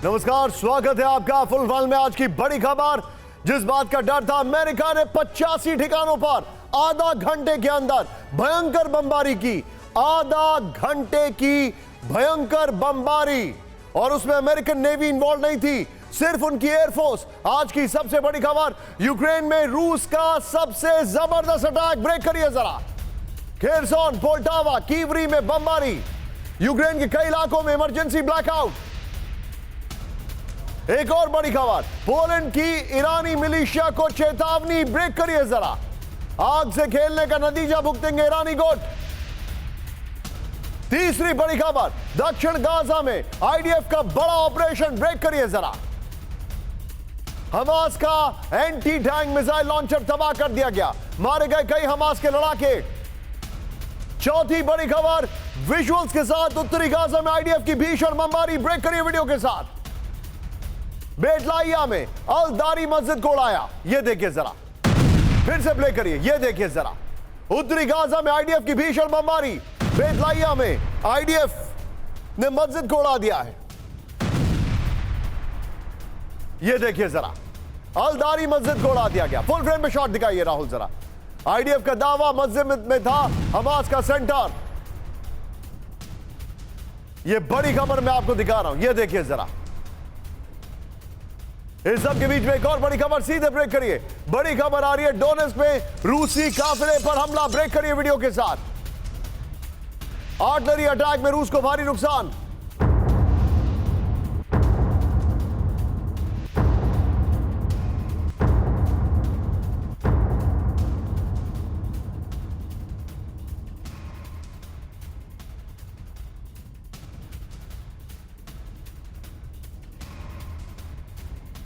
नमस्कार, स्वागत है आपका फुल वॉल में। आज की बड़ी खबर, जिस बात का डर था, अमेरिका ने 85 ठिकानों पर आधा घंटे के अंदर भयंकर बमबारी की। आधा घंटे की भयंकर बमबारी, और उसमें अमेरिकन नेवी इन्वॉल्व नहीं थी, सिर्फ उनकी एयरफोर्स। आज की सबसे बड़ी खबर, यूक्रेन में रूस का सबसे जबरदस्त अटैक। ब्रेक करिए जरा। खेरसोन, पोल्टावा, कीवरी में बमबारी। यूक्रेन के कई इलाकों में इमरजेंसी ब्लैकआउट। एक और बड़ी खबर, पोलैंड की ईरानी मिलिशिया को चेतावनी। ब्रेक करिए जरा। आग से खेलने का नतीजा भुगतेंगे ईरानी गुट। तीसरी बड़ी खबर, दक्षिण गाजा में आईडीएफ का बड़ा ऑपरेशन। ब्रेक करिए जरा। हमास का एंटी टैंक मिसाइल लॉन्चर तबाह कर दिया गया, मारे गए कई हमास के लड़ाके। चौथी बड़ी खबर, विजुअल्स के साथ उत्तरी गाजा में आईडीएफ की भीषण बमबारी। ब्रेक करिए वीडियो के साथ। बेटलाइया में अल दारी मस्जिद को उड़ाया, यह देखिए जरा। फिर से प्ले करिए, यह देखिए जरा। उत्तरी गाजा में आईडीएफ की भीषण बमबारी। बेटलाइया में आईडीएफ ने मस्जिद को उड़ा दिया है, यह देखिए जरा। अल दारी मस्जिद को उड़ा दिया गया। फुल फ्रेम पे शॉट दिखाइए राहुल जरा। आईडीएफ का दावा, मस्जिद में था हमास का सेंटर। यह बड़ी खबर मैं आपको दिखा रहा हूं, यह देखिए जरा। इस सब के बीच में एक और बड़ी खबर, सीधे ब्रेक करिए। बड़ी खबर आ रही है, डोनेट्स्क में रूसी काफिले पर हमला। ब्रेक करिए वीडियो के साथ। आर्टिलरी अटैक में रूस को भारी नुकसान।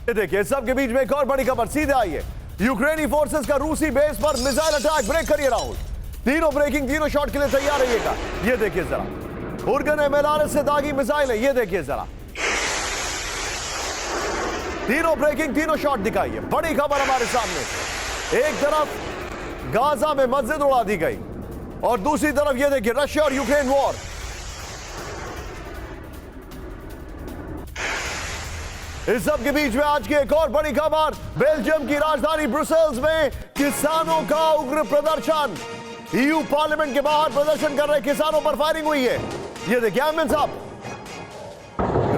देखिए, सबके बीच में एक और बड़ी खबर, सीधे आइए। यूक्रेनी फोर्सेस का रूसी बेस पर मिसाइल अटैक। ब्रेक करिए राहुल। तीनों ब्रेकिंग, तीनों शॉट के लिए तैयार रहिएगा। ये देखिए जरा। उर्गन एमएलआरएस से दागी मिसाइल है, ये देखिए जरा। तीनों ब्रेकिंग, तीनों शॉट दिखाइए। बड़ी खबर हमारे सामने। एक तरफ गाजा में मस्जिद उड़ा दी गई, और दूसरी तरफ ये देखिए रशिया और यूक्रेन वॉर। इस सब के बीच में आज की एक और बड़ी खबर, बेल्जियम की राजधानी ब्रुसेल्स में किसानों का उग्र प्रदर्शन। ईयू पार्लियामेंट के बाहर प्रदर्शन कर रहे किसानों पर फायरिंग हुई है। ये देखिए एमएन साहब,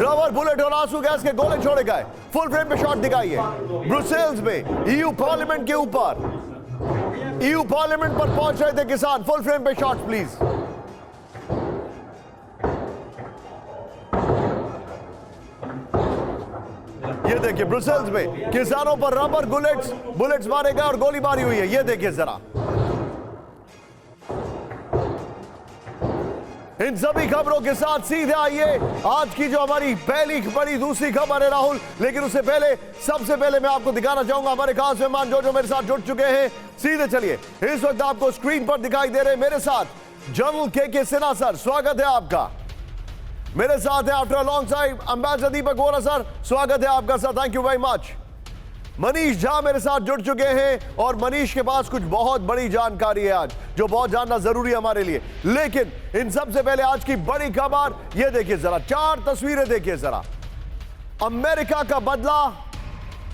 रबर बुलेट और आंसू गैस के गोले छोड़े गए। फुल फ्रेम पे शॉट दिखाइए। ब्रुसेल्स में ईयू पार्लियामेंट के ऊपर, ईयू पार्लियामेंट पर पहुंच रहे थे किसान। फुल फ्रेम पे शॉट प्लीज। ये देखिए ब्रुसेल्स में किसानों पर रबर बुलेट्स मारे गए और गोलीबारी हुई है। ये देखिए जरा। इन सभी खबरों के साथ सीधे आइए आज की जो हमारी पहली बड़ी दूसरी खबर है राहुल। लेकिन उससे पहले, सबसे पहले मैं आपको दिखाना चाहूंगा हमारे खास मेहमान जो मेरे साथ जुड़ चुके हैं। सीधे चलिए, इस वक्त आपको स्क्रीन पर दिखाई दे रहे मेरे साथ जनरल के सिन्हा सर, स्वागत है आपका। मेरे साथ है after a long time ambassador Deepak Vora sir, स्वागत है आपका sir, thank you very much. Manish Jha मेरे साथ जुड़ चुके हैं, और मनीष के पास कुछ बहुत बड़ी जानकारी है आज, जो बहुत जानना जरूरी है हमारे लिए। लेकिन इन सबसे पहले आज की बड़ी खबर, ये देखिए जरा, 4 तस्वीरें देखिए जरा। अमेरिका का बदला,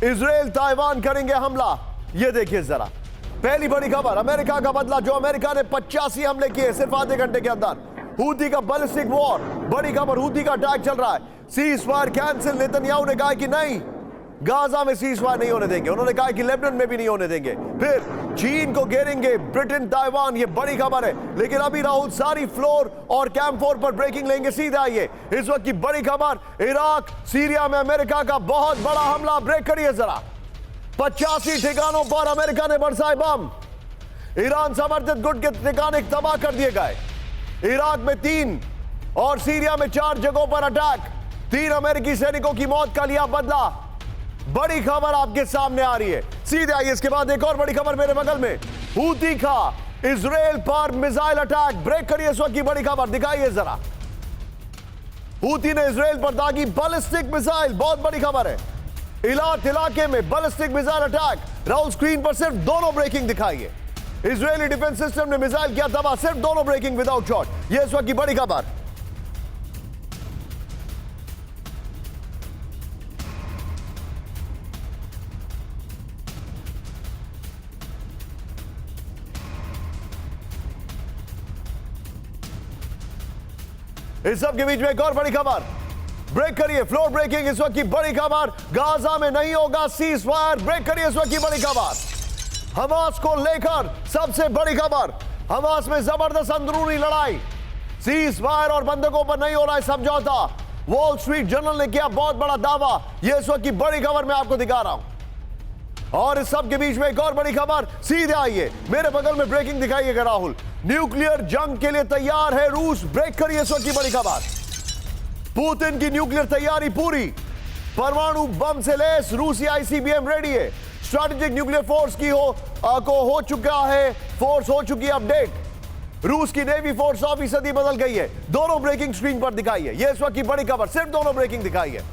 इजराइल ताइवान करेंगे हमला। ये देखिए जरा। पहली बड़ी खबर, अमेरिका का बदला, जो अमेरिका ने 85 हमले किए सिर्फ आधे घंटे के अंदर। हूती का बैलिस्टिक वॉर, बड़ी खबर, हूती का अटैक चल रहा है। सीज फायर कैंसिल, नेतन्याहू ने कहा कि नहीं, गाजा में सीज फायर नहीं होने देंगे। उन्होंने कहा कि लेबनान में भी नहीं होने देंगे। फिर चीन को घेरेंगे, ब्रिटेन, ताइवान, ये बड़ी खबर है। लेकिन अभी राहुल सारी फ्लोर और कैंप 4 पर ब्रेकिंग लेंगे। सीधे आइए, इस वक्त की बड़ी खबर, इराक, सीरिया में अमेरिका का बहुत बड़ा हमला। ब्रेक करिए जरा। 85 ठिकानों पर अमेरिका ने बरसाए बम। ईरान समर्थित गुट के ठिकाने तबाह कर दिए गए। इराक में 3 और सीरिया में 4 जगहों पर अटैक। 3 अमेरिकी सैनिकों की मौत का लिया बदला। बड़ी खबर आपके सामने आ रही है। सीधे आइए, इसके बाद एक और बड़ी खबर मेरे बगल में, हूती का इजराइल पर मिसाइल अटैक। ब्रेक करिए इस वक्त की बड़ी खबर, दिखाइए जरा। हूती ने इजराइल पर दागी बैलिस्टिक मिसाइल, बहुत बड़ी खबर है। इलात इलाके में ballistic missile attack. Rahul screen पर सिर्फ दोनों ब्रेकिंग दिखाइए। इजरायली डिफेंस सिस्टम ने मिसाइल किया तबाह, सिर्फ दोनों ब्रेकिंग विदाउट शॉट। यह इस वक्त की बड़ी खबर। इस सब के बीच में एक और बड़ी खबर, ब्रेक करिए, फ्लोर ब्रेकिंग इस वक्त की बड़ी खबर, गाजा में नहीं होगा सीज फायर। ब्रेक करिए इस वक्त की बड़ी खबर, हमास को लेकर सबसे बड़ी खबर, हमास में जबरदस्त अंदरूनी लड़ाई, सीज फायर और बंधकों पर नहीं हो रहा है समझौता। वॉल स्ट्रीट जर्नल ने किया बहुत बड़ा दावा, यह इस वक्त की बड़ी खबर मैं आपको दिखा रहा हूं। और इस सब के बीच में एक और बड़ी खबर, सीधे आइए मेरे बगल में ब्रेकिंग दिखाइएगा राहुल, न्यूक्लियर जंग के लिए तैयार है रूस। ब्रेक करिए इस वक्त की बड़ी खबर, पुतिन की न्यूक्लियर तैयारी पूरी, परमाणु बम से लैस रूसी आईसीबीएम रेडी है, स्ट्रैटेजिक न्यूक्लियर फोर्स की हो चुका है, फोर्स हो चुकी है अपडेट, रूस की नेवी फोर्स 100% बदल गई है। दोनों ब्रेकिंग स्क्रीन पर दिखाई है, यह इस वक्त की बड़ी खबर, सिर्फ दोनों ब्रेकिंग दिखाई है।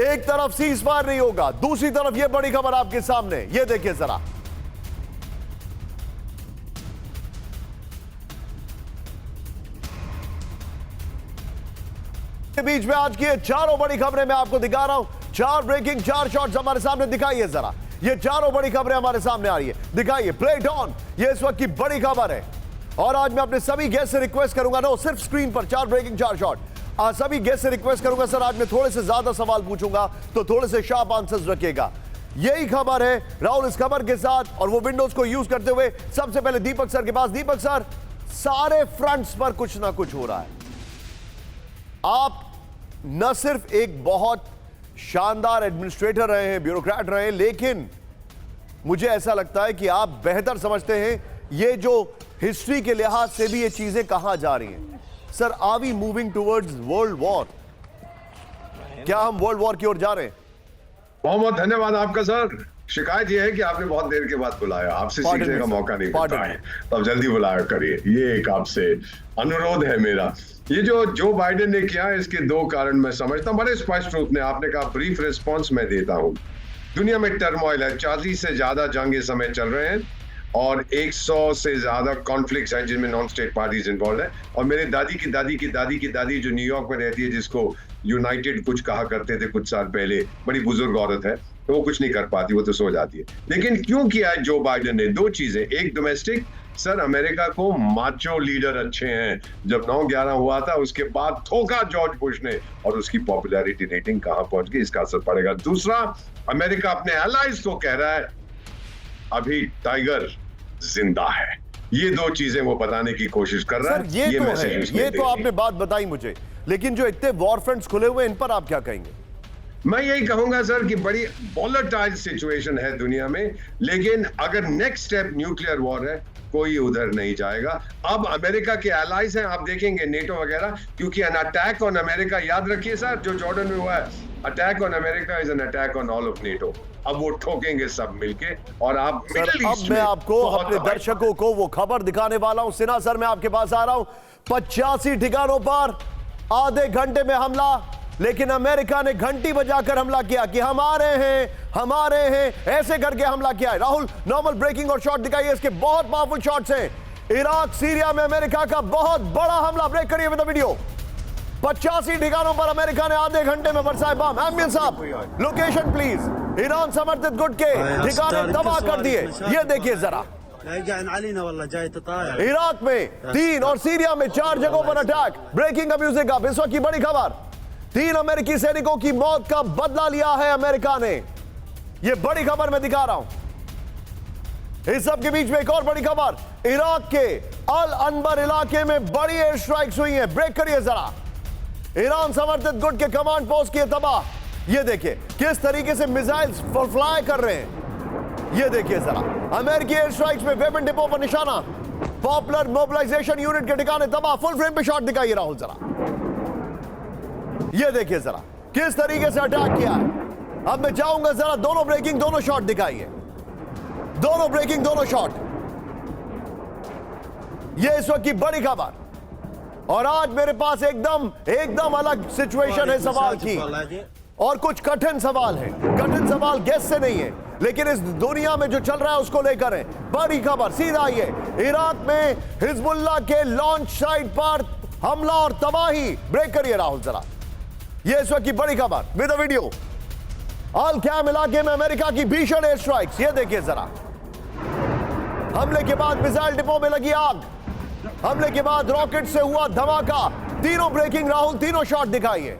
एक तरफ सीज फायर नहीं होगा, दूसरी तरफ यह बड़ी खबर आपके सामने, यह देखिए जरा। के बीच में आज की ये चारों बड़ी खबरें मैं आपको दिखा रहा हूं, 4 ब्रेकिंग 4 शॉट्स हमारे सामने दिखाइए जरा, ये चारों बड़ी खबरें हमारे सामने आ रही है, दिखाइए प्ले इट ऑन, ये इस वक्त की बड़ी खबर है। और आज मैं अपने सभी गेस्ट से रिक्वेस्ट करूंगा, नो सिर्फ स्क्रीन पर 4 ब्रेकिंग 4 शॉट, आज सभी गेस्ट से रिक्वेस्ट करूंगा सर आज मैं थोड़े से ज्यादा सवाल पूछूंगा तो थोड़े से शार्प आंसर्स रखिएगा। यही खबर है राहुल, इस खबर के साथ और वो विंडोज को यूज करते हुए सबसे पहले दीपक सर के पास। दीपक सर, सारे फ्रंट्स पर कुछ ना कुछ हो रहा है, आप न सिर्फ एक बहुत शानदार एडमिनिस्ट्रेटर रहे हैं, ब्यूरोक्रेट रहे हैं, लेकिन मुझे ऐसा लगता है कि आप बेहतर समझते हैं ये जो हिस्ट्री के लिहाज से भी ये चीजें कहां जा रही हैं। Sir, are we moving towards world war? क्या हम वर्ल्ड वॉर की ओर जा रहे हैं? बहुत बहुत धन्यवाद आपका सर। शिकायत यह है कि आपने बहुत देर के बाद बुलाया, आपसे सीखने का मौका नहीं मिलता है, तो अब जल्दी बुलाया करिए, ये एक आपसे अनुरोध है मेरा। ये जो बाइडेन ने किया है इसके 2 कारण मैं समझता हूं बड़े स्पष्ट रूप में। आपने कहा ब्रीफ रिस्पॉन्स मैं देता हूं। दुनिया में टर्मोइल है, 40 से ज्यादा जंग इस समय चल रहे हैं और 100 से ज्यादा कॉन्फ्लिक्ट्स हैं जिनमें नॉन स्टेट पार्टीज इन्वॉल्व है। और मेरे दादी की दादी की दादी की दादी जो न्यूयॉर्क में रहती है, जिसको यूनाइटेड कुछ कहा करते थे कुछ साल पहले, बड़ी बुजुर्ग औरत है, तो वो कुछ नहीं कर पाती, वो तो सो जाती है। लेकिन क्यों किया है जो बाइडेन ने? 2 चीजें, एक डोमेस्टिक, सर अमेरिका को माचो लीडर अच्छे हैं, जब 9/11 हुआ था उसके बाद ठोका जॉर्ज बुश ने और उसकी पॉपुलैरिटी रेटिंग कहां पहुंच गई, इसका असर पड़ेगा। दूसरा, अमेरिका अपने एलाइज को कह रहा है अभी टाइगर जिंदा है। ये 2 चीजें वो बताने की कोशिश कर रहा है। ये तो आपने बात बताई मुझे, लेकिन जो इतने वॉर फ्रंट्स खुले हुए इन पर आप क्या कहेंगे? मैं यही कहूंगा सर कि बड़ी वॉलेटाइल सिचुएशन है दुनिया में, लेकिन अगर नेक्स्ट स्टेप न्यूक्लियर वॉर है, कोई उधर नहीं जाएगा। अब अमेरिका के एलाइज हैं, आप देखेंगे नेटो वगैरह, क्योंकि एन अटैक ऑन अमेरिका, याद रखिए सर जो जॉर्डन में हुआ है, attack on America is an attack on all of NATO. अब वो ठोकेंगे सब मिलके। और आप सर, अब मैं आपको अपने दर्शकों को वो खबर दिखाने वाला हूं। सिन्हा सर, मैं आपके पास आ रहा हूं। 85 ठिकानों पर आधे घंटे में हमला, लेकिन अमेरिका ने घंटी बजाकर हमला किया कि हम आ रहे हैं, ऐसे करके हमला किया है। राहुल, नॉर्मल ब्रेकिंग और शॉट दिखाइए, इसके बहुत पावरफुल शॉट्स हैं। इराक सीरिया में अमेरिका का बहुत बड़ा हमला, ब्रेक करिए विद द वीडियो। 85 ठिकानों पर अमेरिका ने आधे घंटे में बरसाए बम। एम्बियन साहब, लोकेशन प्लीज। ईरान समर्थित गुट के ठिकाने तबाह कर दिए, ये देखिए जरा। इराक में 3 और सीरिया में 4 जगहों पर अटैक। ब्रेकिंग का म्यूजिक अब, इस वक्त की बड़ी खबर, 3 अमेरिकी सैनिकों की मौत का बदला लिया है अमेरिका ने। यह बड़ी खबर मैं दिखा रहा हूं। इस सब के बीच में एक और बड़ी खबर, इराक के अल अनबर इलाके में बड़ी एयर स्ट्राइक्स हुई हैं। ब्रेक करिए जरा। ईरान समर्थित गुट के कमांड पोस्ट किए तबाह। यह देखिए किस तरीके से मिसाइल्स फ्लाई कर रहे हैं, यह देखिए जरा। अमेरिकी एयर स्ट्राइक्स में वेपन डिपो पर निशाना, पॉपुलर मोबिलाइजेशन यूनिट के ठिकाने तबाह। फुल फ्रेम पे शॉट दिखाइए राहुल जरा, यह देखिए जरा किस तरीके से अटैक किया है। अब मैं चाहूंगा जरा दोनों ब्रेकिंग दोनों शॉट दिखाइए, दोनों ब्रेकिंग दोनों शॉट। यह इस वक्त की बड़ी खबर। और आज मेरे पास एकदम अलग सिचुएशन है सवाल की, और कुछ कठिन सवाल है। कठिन सवाल गेस से नहीं है, लेकिन इस दुनिया में जो चल रहा है उसको लेकर है। बड़ी खबर, सीधा आइए। इराक में हिजबुल्लाह के लॉन्च साइट पर हमला और तबाही। ब्रेक करिए राहुल जरा, यह इस वक्त की बड़ी खबर with the video. Al Qaim इलाके में अमेरिका की भीषण एयर स्ट्राइक्स, यह देखिए जरा। हमले के बाद मिसाइल डिपो में लगी आग। हमले के बाद रॉकेट से हुआ धमाका, तीनों ब्रेकिंग। राहुल, तीनों शॉट दिखाइए।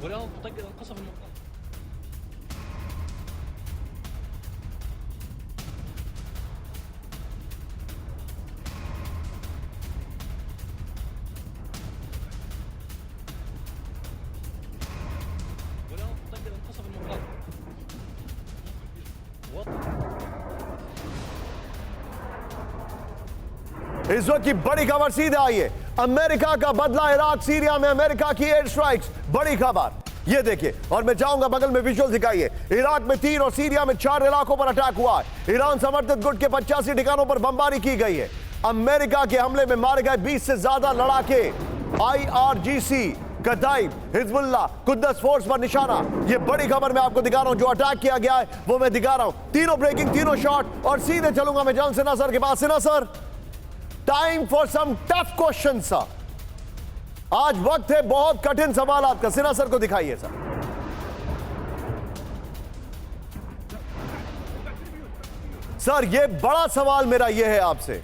इस वक्त की बड़ी खबर सीधे आई है, अमेरिका का बदला इराक सीरिया में अमेरिका की एयर स्ट्राइक्स। बड़ी खबर ये देखिए, और मैं चाहूंगा बगल में विजुअल दिखाइए। इराक में 3 और सीरिया में 4 इलाकों पर अटैक हुआ है। ईरान समर्थित गुट के 85 ठिकानों पर बमबारी की गई है। अमेरिका के हमले में मारे गए 20 से ज्यादा लड़ाके। IRGC, कताइब, हिजबुल्लाह, कुद्दस फोर्स पर निशाना। ये बड़ी खबर मैं आपको दिखा रहा हूं। जो अटैक किया गया है वो मैं दिखा रहा हूं। तीनों ब्रेकिंग, तीनों शॉट। और सीधे चलूंगा मैं जॉन सिन्हा सर के पास। Sinha sir, time for some tough question sir. आज वक्त है बहुत कठिन सवाल आपका। सिन्हा सर को दिखाइए सर। सर ये बड़ा सवाल मेरा ये है आपसे,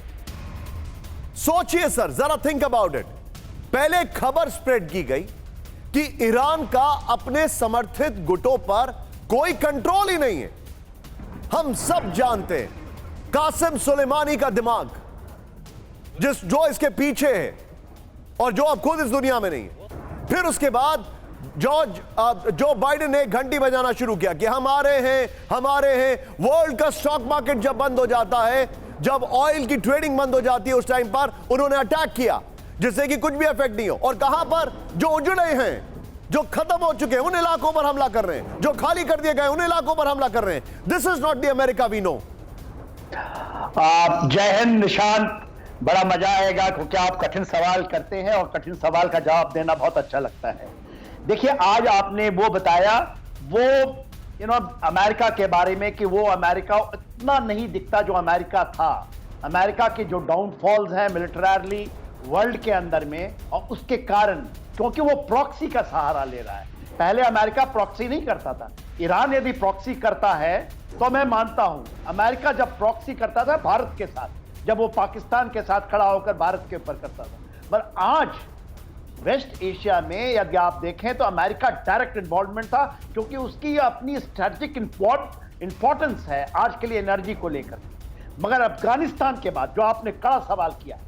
सोचिए सर, जरा थिंक अबाउट इट। पहले खबर स्प्रेड की गई कि ईरान का अपने समर्थित गुटों पर कोई कंट्रोल ही नहीं है। हम सब जानते हैं कासिम सुलेमानी का दिमाग जो इसके पीछे है और जो अब खुद इस दुनिया में नहीं है। फिर उसके बाद जो बाइडेन ने घंटी बजाना शुरू किया कि हम आ रहे हैं। वर्ल्ड का स्टॉक मार्केट जब बंद हो जाता है, जब ऑयल की ट्रेडिंग बंद हो जाती है, उस टाइम पर उन्होंने अटैक किया जिससे कि कुछ भी इफेक्ट नहीं हो। और कहां पर? जो उजड़े हैं, जो खत्म हो चुके हैं, उन इलाकों पर हमला कर रहे हैं। जो खाली कर दिए गए उन इलाकों पर हमला कर रहे हैं। This is not the America we know. जय हिंद निशान, बड़ा मजा आएगा क्योंकि आप कठिन सवाल करते हैं और कठिन सवाल का जवाब देना बहुत अच्छा लगता है। देखिए, आज आपने वो बताया, वो अमेरिका के बारे में कि वो अमेरिका इतना नहीं दिखता जो अमेरिका था। अमेरिका के जो डाउनफॉल्स हैं मिलिटरली वर्ल्ड के अंदर में, और उसके कारण क्योंकि वो प्रॉक्सी का सहारा ले रहा है। पहले अमेरिका प्रॉक्सी नहीं करता था। ईरान यदि प्रॉक्सी करता है तो मैं मानता हूं। अमेरिका जब प्रॉक्सी करता था भारत के साथ, जब वो पाकिस्तान के साथ खड़ा होकर भारत के ऊपर करता था, पर आज वेस्ट एशिया में यदि आप देखें तो अमेरिका डायरेक्ट इन्वॉल्वमेंट था, क्योंकि उसकी अपनी स्ट्रैटेजिक इंपॉर्टेंस है आज के लिए एनर्जी को लेकर। मगर अफगानिस्तान के बाद जो आपने कड़ा सवाल किया,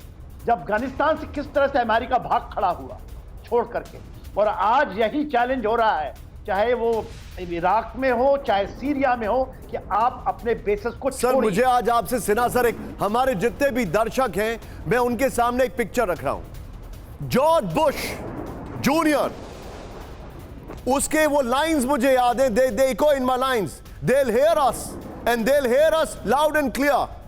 जब अफगानिस्तान से किस तरह से अमेरिका भाग खड़ा हुआ छोड़ करके, और आज यही चैलेंज हो रहा है, चाहे वो इराक में हो चाहे सीरिया में हो, कि आप अपने बेसिस को सर छोड़िए। मुझे आज आपसे सिन्हा सर, एक हमारे जितने भी दर्शक हैं, मैं उनके सामने एक पिक्चर रख रहा हूं। जॉर्ज बुश जूनियर, उसके वो लाइंस मुझे याद है, they echo in my lines, they will hear us and they will hear us loud and clear.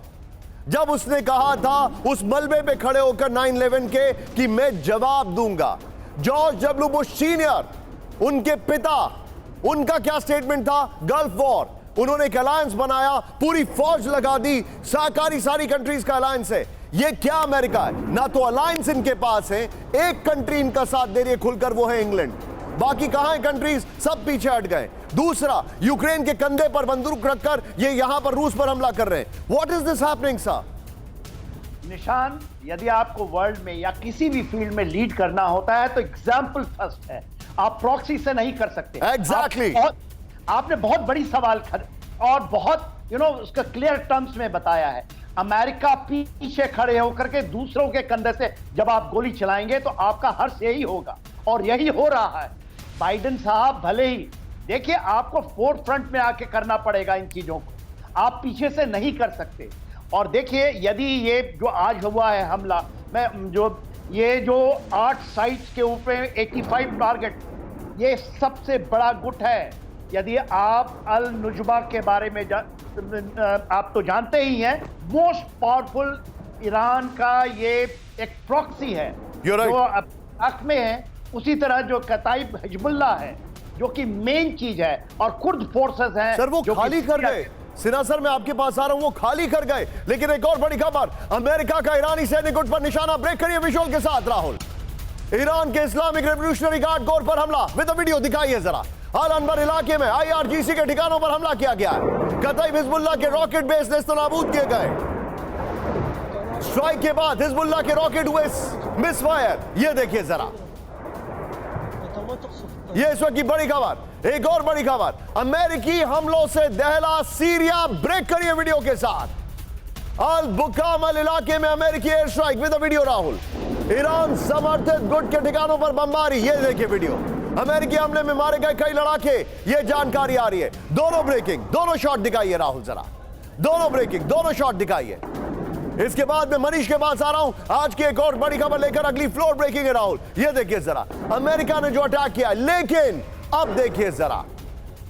जब उसने कहा था उस मलबे पे खड़े होकर 9/11 के कि मैं जवाब दूंगा। जॉर्ज डब्ल्यू बुश सीनियर, उनके पिता, उनका क्या स्टेटमेंट था? गल्फ वॉर, उन्होंने एक अलायंस बनाया, पूरी फौज लगा दी, सारी कंट्रीज का अलायंस है। ये क्या अमेरिका है? ना तो अलायंस इनके पास है, एक कंट्री इनका साथ दे रही है खुलकर, वो है इंग्लैंड। बाकी कहां है कंट्रीज? सब पीछे हट गए। दूसरा, यूक्रेन के कंधे पर बंदूक रखकर ये यहां पर रूस पर हमला कर रहे हैं। What is this happening sir? निशान, यदि आपको वर्ल्ड में या किसी भी फील्ड में लीड करना होता है तो एग्जाम्पल फर्स्ट है। आप प्रॉक्सी से नहीं कर सकते। एग्जैक्टली। आपने बहुत बड़ी सवाल और बहुत उसका क्लियर टर्म्स में बताया है। अमेरिका पीछे खड़े होकर के दूसरों के कंधे से जब आप गोली चलाएंगे तो आपका हर्ष यही होगा, और यही हो रहा है। बाइडेन साहब भले ही, देखिए, आपको फोर्थ फ्रंट में आके करना पड़ेगा इन चीजों को, आप पीछे से नहीं कर सकते। और देखिए, यदि ये जो आज हुआ है हमला, ये जो 8 साइट्स के ऊपर 85 टारगेट, ये सबसे बड़ा गुट है। यदि आप अल नुजबा के बारे में आप तो जानते ही हैं, मोस्ट पावरफुल ईरान का ये एक प्रॉक्सी है जो इराक में है। उसी तरह जो कताइब हिजबुल्लाह है जो कि मेन चीज है, और कुर्द फोर्सेस हैं सर, वो खाली कर गए। सिन्हा सर, मैं आपके पास आ रहा हूं, वो खाली कर गए। लेकिन एक और बड़ी खबर, अमेरिका का ईरानी सैनिक गुट पर निशाना। ब्रेक करिए विजुअल के साथ राहुल। ईरान के इस्लामिक रेवोल्यूशनरी गार्ड कोर पर हमला, विद वीडियो दिखाइए जरा। अल अनबर इलाके में IRGC के ठिकानों पर हमला किया गया है। कताइब हिजबुल्लाह के रॉकेट बेस नेस्तनाबूद किए गए। स्ट्राइक के बाद हिजबुल्लाह के रॉकेट हुए मिस फायर। ये देखिए जरा, ये इस वक्त की बड़ी खबर। एक और बड़ी खबर, अमेरिकी हमलों से दहला सीरिया। ब्रेक करिए वीडियो के साथ। अल बुकामल इलाके में अमेरिकी air strike with video. Rahul, Iran समर्थित गुट के ठिकानों पर बमबारी। ये देखिए वीडियो, अमेरिकी हमले में मारे गए कई लड़ाके, ये जानकारी आ रही है। दोनों ब्रेकिंग, दोनों शॉट दिखाइए राहुल जरा, दोनों ब्रेकिंग, दोनों शॉट दिखाइए। इसके बाद मैं मनीष के पास आ रहा हूं आज की एक और बड़ी खबर लेकर। अगली फ्लोर ब्रेकिंग है राहुल। ये देखिए जरा, अमेरिका ने जो अटैक किया, लेकिन अब देखिए जरा,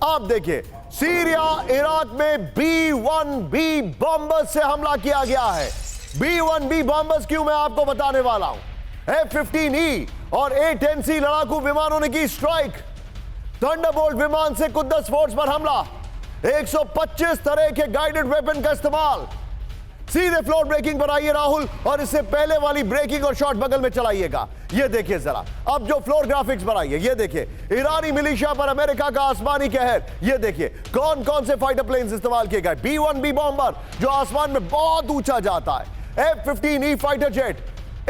अब देखिए सीरिया इराक में B-1B बॉम्बर्स से हमला किया गया है। B-1B बॉम्बर्स क्यों, मैं आपको बताने वाला हूं। F-15E और A-10C लड़ाकू विमानों ने की स्ट्राइक। थंडरबोल्ट विमान से कुद्दस फोर्स पर हमला, 125 तरह के गाइडेड वेपन का इस्तेमाल। सीधे फ्लोर ब्रेकिंग पर आइए राहुल, और इससे पहले वाली ब्रेकिंग और शॉट बगल में चलाइएगा। ये देखिए जरा, अब जो फ्लोर ग्राफिक्स पर आइए, ये देखिए ईरानी मिलिशिया पर अमेरिका का आसमानी कहर। ये देखिए कौन कौन से फाइटर प्लेन्स इस्तेमाल किए गए। B-1B बॉम्बर जो आसमान में बहुत ऊंचा जाता है, F-15E fighter jet,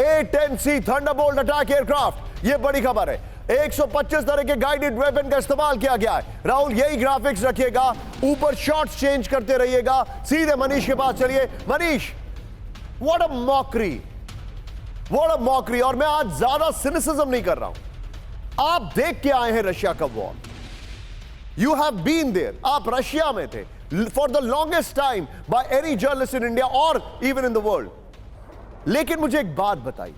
A-10C Thunderbolt attack aircraft. ये बड़ी खबर है। 125 तरह के गाइडेड वेपन का इस्तेमाल किया गया है। राहुल यही ग्राफिक्स रखिएगा, ऊपर शॉट्स चेंज करते रहिएगा। सीधे मनीष के पास चलिए। Manish, what a mockery, what a mockery. और मैं आज ज्यादा सिनिसिज्म नहीं कर रहा हूं। आप देख के आए हैं रशिया का war, you have been there, आप रशिया में थे for the longest time by any journalist in India और इवन इन द वर्ल्ड। लेकिन मुझे एक बात बताइए,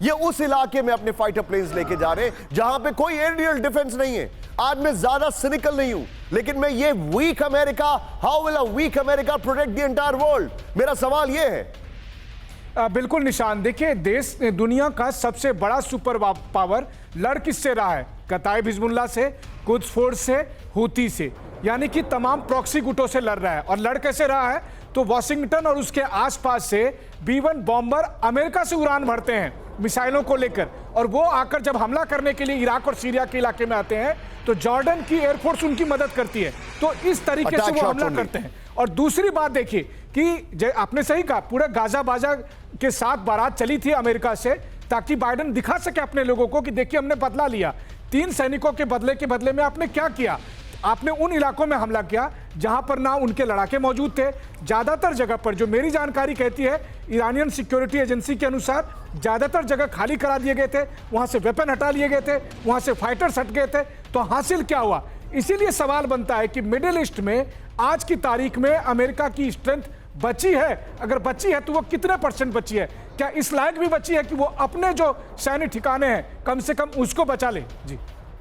ये उस इलाके में अपने फाइटर प्लेन्स लेके जा रहे हैं जहां पे कोई एरियल डिफेंस नहीं है। आज मैं ज्यादा सिनिकल नहीं हूं, लेकिन मैं ये weak America, how will a weak America protect the entire world, मेरा सवाल ये है। बिल्कुल निशान, देखिए देश दुनिया का सबसे बड़ा सुपर पावर लड़ किससे रहा है? कताइब हिजबुल्लाह से, कुद्स फोर्स से, हूती से, यानी कि तमाम प्रॉक्सी गुटों से लड़ रहा है। और लड़ कैसे रहा है? तो वॉशिंगटन और उसके आसपास से B-1 बॉम्बर अमेरिका से उड़ान भरते हैं मिसाइलों को लेकर, और वो आकर जब हमला करने के लिए इराक और सीरिया के इलाके में आते हैं तो जॉर्डन की एयरफोर्स उनकी मदद करती है। तो इस तरीके से वो हमला करते हैं। और दूसरी बात देखिए कि आपने सही कहा, पूरे गाजा बाजा के साथ बारात चली थी अमेरिका से, ताकि बाइडेन दिखा सके अपने लोगों को कि देखिए हमने बदला लिया। 3 सैनिकों के बदले में आपने क्या किया? आपने उन इलाकों में हमला किया जहां पर ना उनके लड़ाके मौजूद थे। ज्यादातर जगह पर, जो मेरी जानकारी कहती है ईरानियन सिक्योरिटी एजेंसी के अनुसार, ज्यादातर जगह खाली करा दिए गए थे, वहां से वेपन हटा लिए गए थे, वहां से फाइटर्स हट गए थे। तो हासिल क्या हुआ? इसीलिए सवाल बनता है कि मिडिल ईस्ट में आज की तारीख में अमेरिका की स्ट्रेंथ बची है? अगर बची है तो वो कितने % बची है? क्या इस लायक भी बची है कि वो अपने जो सैन्य ठिकाने हैं कम से कम उसको बचा ले? जी,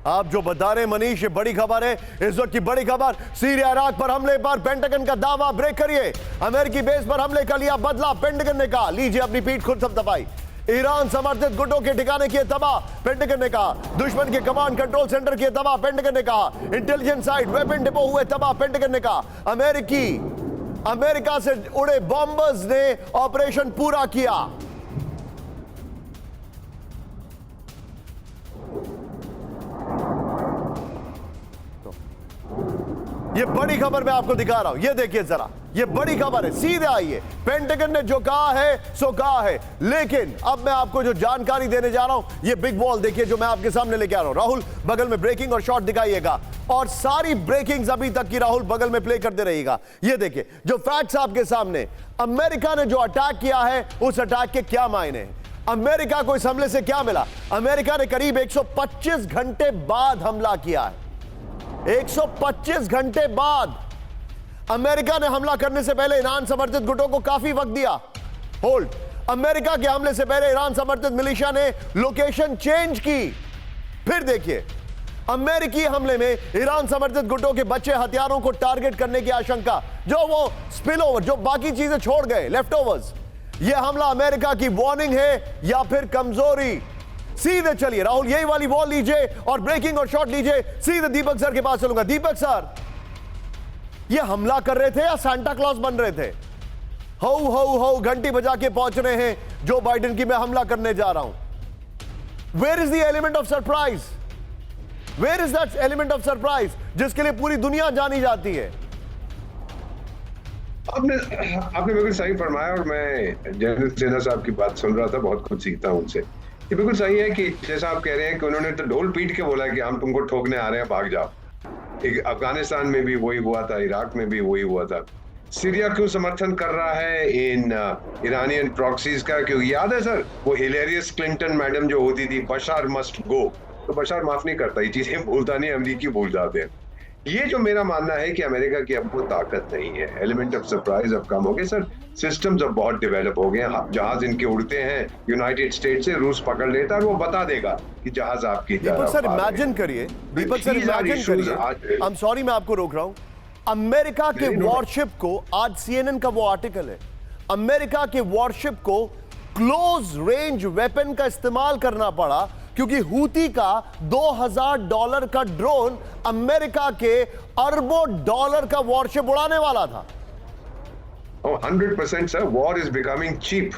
आप जो बता रहे हैं मनीष, ये बड़ी खबर है। इस वक्त की बड़ी खबर, सीरिया इराक पर हमले पर पेंटागन का दावा। ब्रेक करिए, अमेरिकी बेस पर हमले का लिया बदला, पेंटागन ने कहा। लीजिए अपनी पीठ खुद थपथपाई। ईरान समर्थित गुटों के ठिकाने किए तबाह, पेंटागन ने कहा। दुश्मन के कमांड कंट्रोल सेंटर किए तबाह, पेंटागन ने कहा। इंटेलिजेंस साइट, वेपन डिपो हुए तबाह, पेंटागन ने कहा। अमेरिका से उड़े बॉम्बर्स ने ऑपरेशन पूरा किया। ये बड़ी खबर मैं आपको दिखा रहा हूं, ये देखिए जरा, ये बड़ी खबर है। सीधे आइए, पेंटागन ने जो कहा है सो कहा है। लेकिन अब मैं आपको जो जानकारी देने जा रहा हूं, ये बिग बॉल देखिए जो मैं आपके सामने लेके आ रहा हूं। राहुल बगल में ब्रेकिंग और शॉट दिखाइएगा, और सारी ब्रेकिंग्स अभी तक की राहुल बगल में प्ले करते रहिएगा। ये देखिए जो फैक्ट्स आपके सामने, अमेरिका ने जो अटैक किया है उस अटैक के क्या मायने हैं, अमेरिका को इस हमले से क्या मिला। अमेरिका ने करीब 125 घंटे बाद हमला किया है। 125 घंटे बाद अमेरिका ने हमला करने से पहले ईरान समर्थित गुटों को काफी वक्त दिया। होल्ड, अमेरिका के हमले से पहले ईरान समर्थित मिलिशिया ने लोकेशन चेंज की। फिर देखिए, अमेरिकी हमले में ईरान समर्थित गुटों के बचे हथियारों को टारगेट करने की आशंका, जो वो स्पिल ओवर, जो बाकी चीजें छोड़ गए, लेफ्ट ओवर्स। यह हमला अमेरिका की वार्निंग है या फिर कमजोरी? सीधे चलिए राहुल, यही वाली बॉल लीजिए और ब्रेकिंग और शॉट लीजिए। सीधे दीपक सर के पास चलूंगा। दीपक सर, ये हमला कर रहे थे या सांता क्लॉज बन रहे थे? हो हो हो घंटी बजा के पहुंच रहे हैं जो बाइडेन की मैं हमला करने जा रहा हूं। Where is the element of surprise? Where is that element of surprise जिसके लिए पूरी दुनिया जानी जाती है? आपने बिल्कुल सही फरमाया, और मैं जनरल सेना साहब की बात सुन रहा था, बहुत कुछ सीखता हूं उनसे। ये बिल्कुल सही है कि जैसा आप कह रहे हैं कि उन्होंने तो ढोल पीट के बोला कि हम तुमको ठोकने आ रहे हैं, भाग जाओ। अफगानिस्तान में भी वही हुआ था, इराक में भी वही हुआ था। सीरिया क्यों समर्थन कर रहा है इन ईरानियन प्रॉक्सीज का? क्योंकि याद है सर वो हिलेरियस क्लिंटन मैडम जो होती थी, बशार मस्ट गो, तो बशार माफ नहीं करता, ये चीजें भूलता नहीं, अमरीकी भूल जाते हैं। ये जो मेरा मानना है कि अमेरिका की अब वो ताकत नहीं है, एलिमेंट ऑफ सरप्राइज अब कम हो गए सर, सिस्टम्स अब बहुत डेवलप हो गए हैं। जहाज इनके उड़ते हैं यूनाइटेड स्टेट से, रूस पकड़ लेता है और वो बता देगा कि जहाज आपकी दीपक सर इमेजिन करिए, दीपक सर इमेजिन करिए, आई एम सॉरी मैं आपको रोक रहा हूं, अमेरिका के वॉरशिप को, आज सीएनएन का वो आर्टिकल है, अमेरिका के वॉरशिप को क्लोज रेंज वेपन का इस्तेमाल करना पड़ा क्योंकि हूती का $2000 का ड्रोन अमेरिका के अरबों डॉलर का वॉरशिप उड़ाने वाला था। 100% sir, war is becoming cheap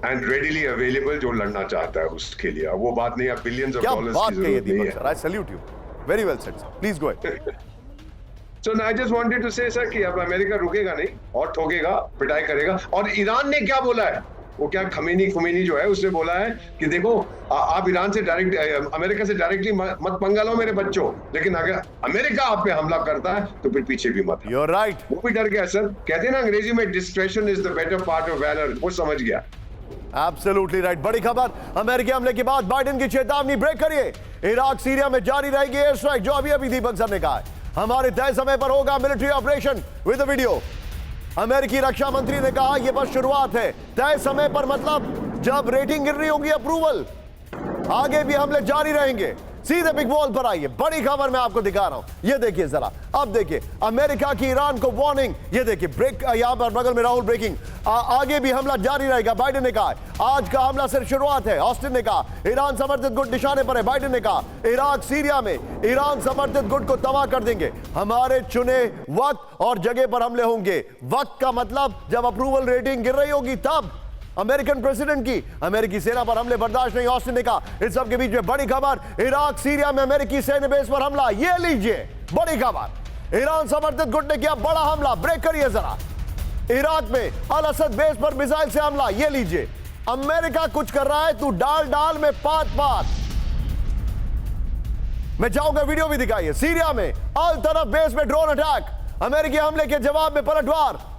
and readily available. जो लड़ना चाहता है उसके लिए वो बात नहीं है, बिलियंस ऑफ डॉलर्स की जरूरत नहीं है। आई salute you, very well said, please go ahead. So I just wanted to say sir कि अब अमेरिका रुकेगा नहीं और ठोकेगा, पिटाई करेगा। और ईरान ने क्या बोला है, वो क्या खुमैनी जो है उसने बोला है कि देखो आप ईरान से डायरेक्ट, अमेरिका से डायरेक्टली मत पंगा लो मेरे बच्चों, लेकिन अगर अमेरिका आप पे हमला करता है तो फिर पीछे भी मत। You're right. वो भी डर गया सर, कहते हैं ना अंग्रेजी में distraction is the better part of valour, वो समझ गया। Absolutely right. बड़ी खबर, अमेरिकी हमले के बाद बाइडेन की चेतावनी, ब्रेक करिए, इराक सीरिया में जारी रहेगी एयर स्ट्राइक, जो अभी अभी दीपक सर ने कहा है, हमारे तय समय पर होगा मिलिट्री ऑपरेशन विद वीडियो। अमेरिकी रक्षा मंत्री ने कहा यह बस शुरुआत है, तय समय पर मतलब जब रेटिंग गिर रही होगी अप्रूवल, आगे भी हमले जारी रहेंगे। सीधे बिग वॉल पर आइए, बड़ी खबर मैं आपको दिखा रहा हूं, ये देखिए जरा, अब देखिए अमेरिका की ईरान को वार्निंग, ये देखिए ब्रेक, यहां पर बगल में राहुल ब्रेकिंग, आगे भी हमला जारी रहेगा, बाइडेन ने कहा आज का हमला सिर्फ शुरुआत है। ऑस्टिन ने कहा ईरान समर्थित गुट निशाने पर है, बाइडेन ने कहा इराक सीरिया में ईरान समर्थित गुट को तबाह कर देंगे, हमारे चुने वक्त और जगह पर हमले होंगे। वक्त का मतलब जब अप्रूवल रेटिंग गिर रही होगी तब। अमेरिकन प्रेसिडेंट की अमेरिकी सेना पर हमले बर्दाश्त नहीं, ऑस्टिन ने कहा। इस सब के बीच में बड़ी खबर, इराक सीरिया में अमेरिकी सैन्य बेस पर हमला, ये लीजिए बड़ी खबर, ईरान समर्थित गुट ने किया बड़ा हमला, ब्रेक करिए जरा, इराक में अल असद बेस पर मिसाइल से हमला, ये लीजिए, अमेरिका कुछ कर रहा है, तू डाल डाल में पात पात। मैं चाहूंगा वीडियो भी दिखाइए, सीरिया में अल तरफ बेस में ड्रोन अटैक, अमेरिकी हमले के जवाब में पलटवार।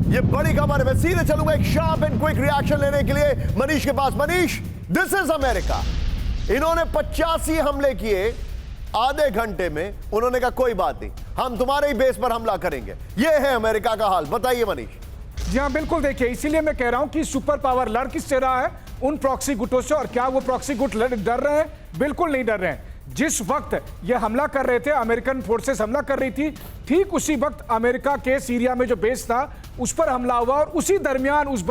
ये बड़ी खबर है, मैं सीधे चलूंगा एक शार्प एंड क्विक रिएक्शन लेने के लिए मनीष के पास। मनीष, दिस इज अमेरिका, इन्होंने 85 हमले किए आधे घंटे में, उन्होंने कहा कोई बात नहीं, हम तुम्हारे ही बेस पर हमला करेंगे। ये है अमेरिका का हाल, बताइए मनीष। जी हाँ बिल्कुल, देखिए इसीलिए मैं कह रहा हूं कि सुपर पावर लड़ किससे रहा है, उन प्रॉक्सी गुटों से। और क्या वो प्रॉक्सी गुट डर रहे हैं? बिल्कुल नहीं डर रहे हैं। जिस वक्त ये हमला कर रहे थे, अमेरिकन फोर्सेस हमला कर रही थी, ठीक उसी वक्त अमेरिका के सीरिया में जो बेस था उस पर हमला हुआ और उसी दरमियान उस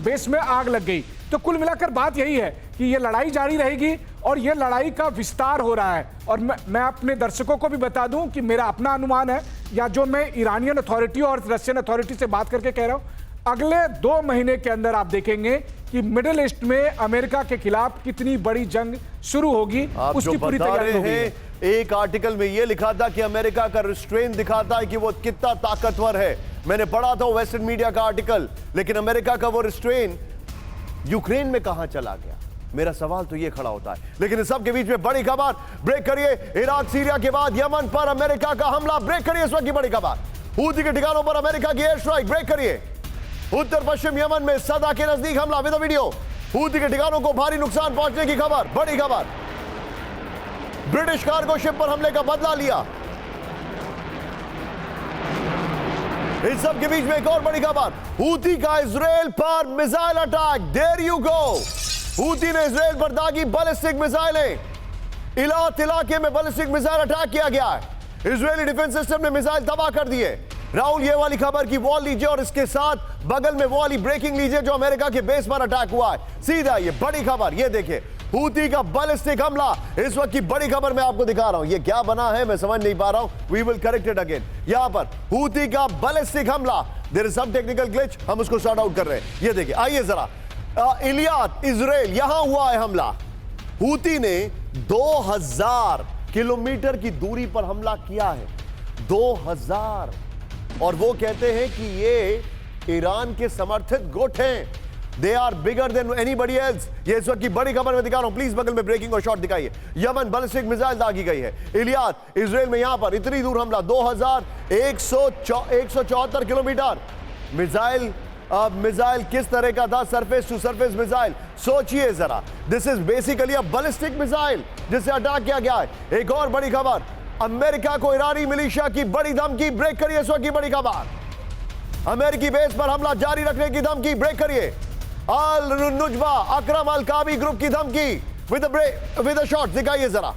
बेस में आग लग गई। तो कुल मिलाकर बात यही है कि ये लड़ाई जारी रहेगी और ये लड़ाई का विस्तार हो रहा है। और मैं अपने दर्शकों को भी बता दूं कि मेरा अपना अनुमान है, या जो मैं ईरानियन अथॉरिटी और रशियन अथॉरिटी से बात करके कह रहा हूं, अगले 2 महीने के अंदर आप देखेंगे कि मिडिल ईस्ट में अमेरिका के खिलाफ कितनी बड़ी जंग शुरू होगी, उसकी पूरी तैयारी हो गई है। एक आर्टिकल में यह लिखा था कि अमेरिका का रिस्ट्रेन दिखाता है कि वो कितना ताकतवर है। मैंने पढ़ा था वेस्टर्न मीडिया का आर्टिकल, लेकिन अमेरिका का वो रिस्ट्रेन यूक्रेन में कहां चला गया? मेरा सवाल तो ये खड़ा होता है। लेकिन इस सब के बीच में बड़ी खबर, ब्रेक करिए, इराक सीरिया के बाद यमन पर अमेरिका का हमला, ब्रेक करिए इस वक्त की बड़ी खबर, हूती के ठिकानों पर अमेरिका की एयर स्ट्राइक, ब्रेक करिए, उत्तर पश्चिम यमन में सदा के नजदीक हमला विद वीडियो, हूती के ठिकानों को भारी नुकसान पहुंचने की खबर, बड़ी खबर, ब्रिटिश कार्गो शिप पर हमले का बदला लिया। इस सब के बीच में एक और बड़ी खबर, हूती का इजराइल पर missile attack, there you go, Houthi ने इजराइल पर दागी बैलिस्टिक मिसाइलें, इलात इलाके में बैलिस्टिक मिसाइल अटैक किया गया है, इजरायली डिफेंस सिस्टम ने मिसाइल तबाह कर दिए। राहुल, ये वाली खबर की वॉल लीजिए और इसके साथ बगल में वो वाली ब्रेकिंग लीजिए जो अमेरिका के बेस पर अटैक हुआ है। सीधा ये बड़ी खबर, ये देखिए हूती का बैलिस्टिक हमला, इस वक्त की बड़ी खबर मैं आपको दिखा रहा हूं। ये क्या बना है मैं समझ नहीं पा रहा हूं, we will correct it again. यहां पर हूती का बैलिस्टिक हमला, there is some technical glitch, हम उसको सॉर्ट आउट कर रहे हैं। ये देखिए, आइए जरा, इलियात इजराइल, यहां हुआ है हमला, हूती ने 2000 किलोमीटर की दूरी पर हमला किया है। 2000। और वो कहते हैं कि ये ईरान के समर्थित गुट हैं। They are bigger than anybody else. ये इस वक्त की बड़ी खबर में दिखा रहा हूं, प्लीज बगल में ब्रेकिंग और शॉट दिखाइए। यमन बैलिस्टिक मिसाइल दागी गई है। इलियाद इजराइल में यहां पर इतनी दूर हमला 2174 किलोमीटर। मिसाइल किस तरह का था? Surface to surface missile. सोचिए जरा, this is basically a ballistic missile जिसे अटैक किया गया है। एक और बड़ी खबर, अमेरिका को ईरानी मिलिशिया की बड़ी धमकी। ब्रेक करिए इस वक्त की बड़ी खबर। अमेरिकी बेस पर हमला जारी रखने की धमकी। ब्रेक करिए। अल नुजबा अकरम अल काबी ग्रुप की धमकी विद अ शॉट दिखाइए जरा।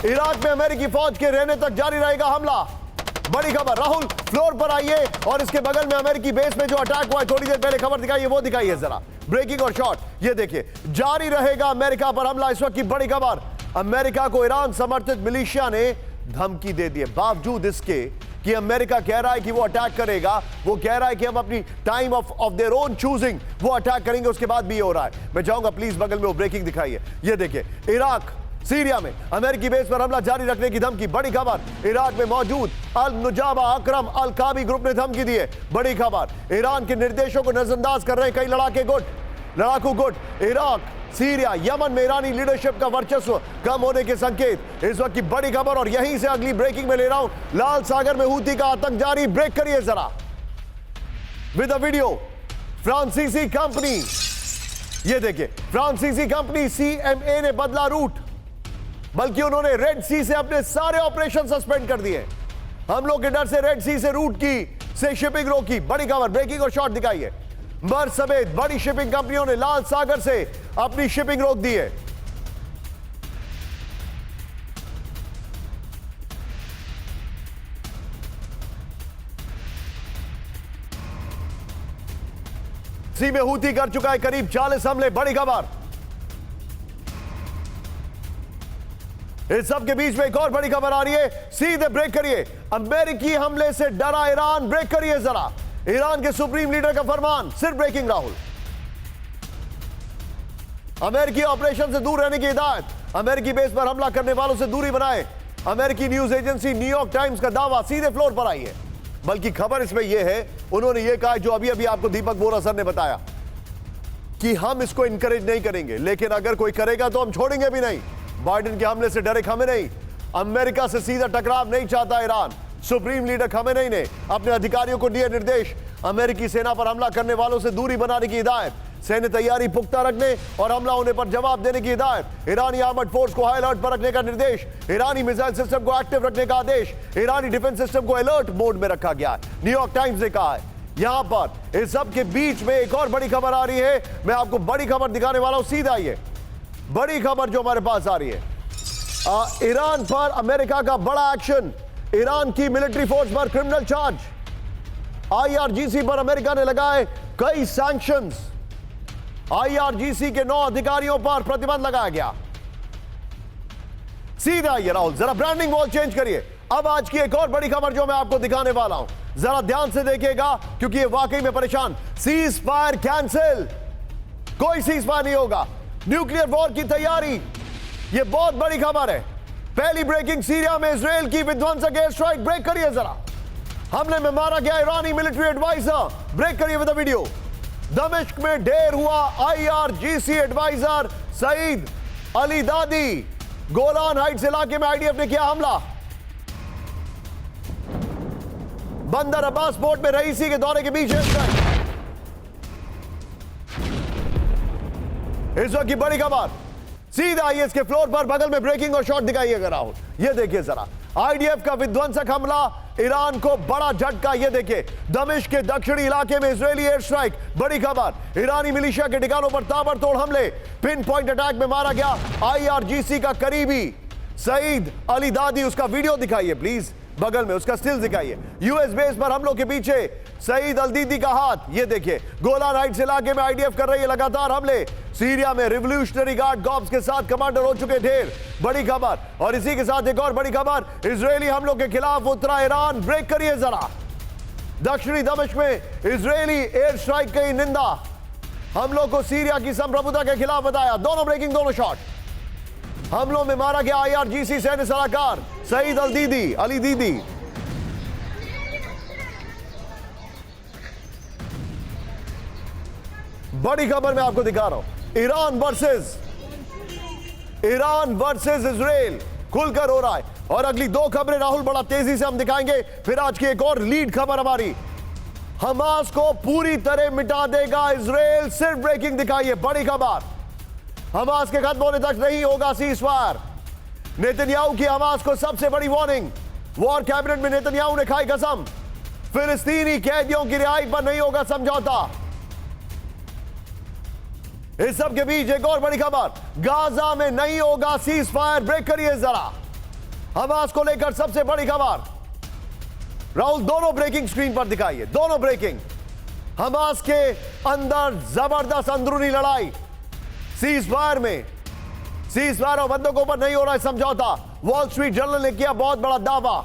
इराक में अमेरिकी फौज के रहने तक जारी रहेगा हमला। बड़ी खबर, राहुल फ्लोर पर आइए और इसके बगल में अमेरिकी बेस में जो अटैक हुआ है थोड़ी देर पहले, खबर दिखाइए, वो दिखाइए जरा। ब्रेकिंग और शॉट ये देखिए, जारी रहेगा अमेरिका पर हमला। इस वक्त की बड़ी खबर, अमेरिका को ईरान समर्थित मिलिशिया ने धमकी दे दी है। बावजूद इसके कि अमेरिका कह रहा है कि वो अटैक करेगा, वो कह रहा है कि हम अपनी time of their own choosing वो अटैक करेंगे, उसके बाद भी ये हो रहा है। मैं चाहूंगा प्लीज बगल में वो ब्रेकिंग दिखाइए। ये देखिए, इराक सीरिया में अमेरिकी बेस पर हमला जारी रखने की धमकी। बड़ी खबर, इराक में मौजूद अल नुजाबा अकरम अल काबी ग्रुप ने धमकी दी है। बड़ी खबर, ईरान के निर्देशों को नजरअंदाज कर रहे हैं कई लड़ाकू गुट। इराक, सीरिया, यमन में ईरानी लीडरशिप का वर्चस्व कम होने के संकेत। इस वक्त की बड़ी खबर और यहीं से अगली ब्रेकिंग में ले रहा हूं। लाल सागर में हूती का आतंक जारी। ब्रेक करिए जरा विद अ वीडियो। फ्रांसीसी कंपनी, ये देखिए, फ्रांसीसी कंपनी CMA ने बदला रूट, बल्कि उन्होंने रेड सी से अपने सारे ऑपरेशन सस्पेंड कर दिए। हम लोग के डर से रेड सी से रूट की से शिपिंग रोकी। बड़ी खबर, ब्रेकिंग और शॉट दिखाइए। मर समेत बड़ी शिपिंग कंपनियों ने लाल सागर से अपनी शिपिंग रोक दी है। सी में हूती कर चुका है करीब 40 हमले। बड़ी खबर, इस सब के बीच में एक और बड़ी खबर आ रही है। सीधे ब्रेक करिए। अमेरिकी हमले से डरा ईरान। ब्रेक करिए जरा। ईरान के सुप्रीम लीडर का फरमान। सिर्फ ब्रेकिंग राहुल। अमेरिकी ऑपरेशन से दूर रहने की हिदायत। अमेरिकी बेस पर हमला करने वालों से दूरी बनाए। अमेरिकी न्यूज एजेंसी न्यूयॉर्क टाइम्स का दावा। सीधे फ्लोर पर आई है। बल्कि खबर इसमें यह है, उन्होंने यह कहा जो अभी आपको दीपक बोरा सर ने बताया कि हम इसको इंकरेज नहीं करेंगे, लेकिन अगर कोई करेगा तो हम छोड़ेंगे भी नहीं। बाइडेन के हमले से डरे खमेनेई। अमेरिका से सीधा टकराव नहीं चाहता ईरान। सुप्रीम लीडर खमेनेई ने अपने अधिकारियों को दिए निर्देश। अमेरिकी सेना पर हमला करने वालों से दूरी बनाने की हिदायत। सैन्य तैयारी पुख्ता रखने और हमला होने पर जवाब देने की हिदायत। ईरानी आर्मड फोर्स को हाई अलर्ट पर रखने का निर्देश। ईरानी मिसाइल सिस्टम को एक्टिव रखने का आदेश। ईरानी डिफेंस सिस्टम को अलर्ट मोड में रखा गया है, न्यूयॉर्क टाइम्स ने कहा है। यहां पर इस सब के बीच में एक और बड़ी खबर आ रही है। मैं आपको बड़ी खबर दिखाने वाला हूं। सीधा आइए, बड़ी खबर जो हमारे पास आ रही है। ईरान पर अमेरिका का बड़ा एक्शन। ईरान की मिलिट्री फोर्स पर क्रिमिनल चार्ज। IRGC पर अमेरिका ने लगाए कई सैंक्शंस। IRGC के 9 अधिकारियों पर प्रतिबंध लगाया गया। सीधा आइए राहुल, जरा ब्रांडिंग वॉल चेंज करिए। अब आज की एक और बड़ी खबर जो मैं आपको दिखाने वाला हूं, जरा ध्यान से देखिएगा क्योंकि ये वाकई में परेशान। सीज फायर कैंसिल, कोई सीज फायर नहीं होगा। न्यूक्लियर वॉर की तैयारी, ये बहुत बड़ी खबर है। पहली ब्रेकिंग, सीरिया में इजराइल की विध्वंसक एयर स्ट्राइक। ब्रेक करिए जरा। हमले में मारा गया ईरानी मिलिट्री एडवाइजर। ब्रेक करिए विद द वीडियो। दमिश्क में ढेर हुआ IRGC एडवाइजर सईद अली दादी। गोलान हाइट्स इलाके में IDF ने किया हमला। बंदर अब्बास पोर्ट में रईसी के दौरे के बीच एयर स्ट्राइक। इस वक्त की बड़ी खबर, सीधा आइए इसके फ्लोर पर, बगल में ब्रेकिंग और शॉट दिखाइएगा राहुल। ये देखिए जरा, IDF का विध्वंसक हमला, ईरान को बड़ा झटका। ये देखिए, दमिश्क के दक्षिणी इलाके में इजरायली एयर स्ट्राइक। बड़ी खबर, ईरानी मिलिशिया के ठिकानों पर ताबड़तोड़ हमले। पिन पॉइंट अटैक में मारा गया IRGC का करीबी सईद अली दादी। उसका वीडियो दिखाइए प्लीज, बगल में उसका स्टिल दिखाइए। US बेस पर हमलों के पीछे सईद अल दीदी का हाथ। ये देखिए, गोलान हाइट्स इलाके में IDF कर रही है लगातार हमले। सीरिया में रिवोल्यूशनरी गार्ड कॉर्प्स के साथ कमांडर हो चुके ढेर। बड़ी खबर, और इसी के साथ एक और बड़ी खबर, इजरायली हमलों के खिलाफ उतरा ईरान। ब्रेक करिए जरा। दक्षिणी दमिश्क में इजरायली एयर स्ट्राइक की निंदा। हमलों को सीरिया की संप्रभुता के खिलाफ बताया। दोनों ब्रेकिंग, दोनों शॉट। हमलों में मारा गया IRGC सैन्य सलाहकार सईद अली दीदी। बड़ी खबर मैं आपको दिखा रहा हूं, ईरान वर्सेस इजराइल खुलकर हो रहा है। और अगली दो खबरें राहुल बड़ा तेजी से हम दिखाएंगे। फिर आज की एक और लीड खबर हमारी, हमास को पूरी तरह मिटा देगा इजराइल, सिर्फ ब्रेकिंग दिखाइए। बड़ी खबर, हमास के खत्म होने तक नहीं होगा सीजफायर। नेतन्याहू की हमास को सबसे बड़ी वार्निंग। वॉर कैबिनेट में नेतन्याहू ने खाई कसम, फिलिस्तीनी कैदियों की रिहाई पर नहीं होगा समझौता। इस सब के बीच एक और बड़ी खबर, गाजा में नहीं होगा सीजफायर। ब्रेक करिए जरा, हमास को लेकर सबसे बड़ी खबर। राहुल दोनों ब्रेकिंग स्क्रीन पर दिखाइए, दोनों ब्रेकिंग। हमास के अंदर जबरदस्त अंदरूनी लड़ाई, सीजफायर में, सीजफायर और बंधकों पर नहीं हो रहा है समझौता। वॉल स्ट्रीट जर्नल ने किया बहुत बड़ा दावा।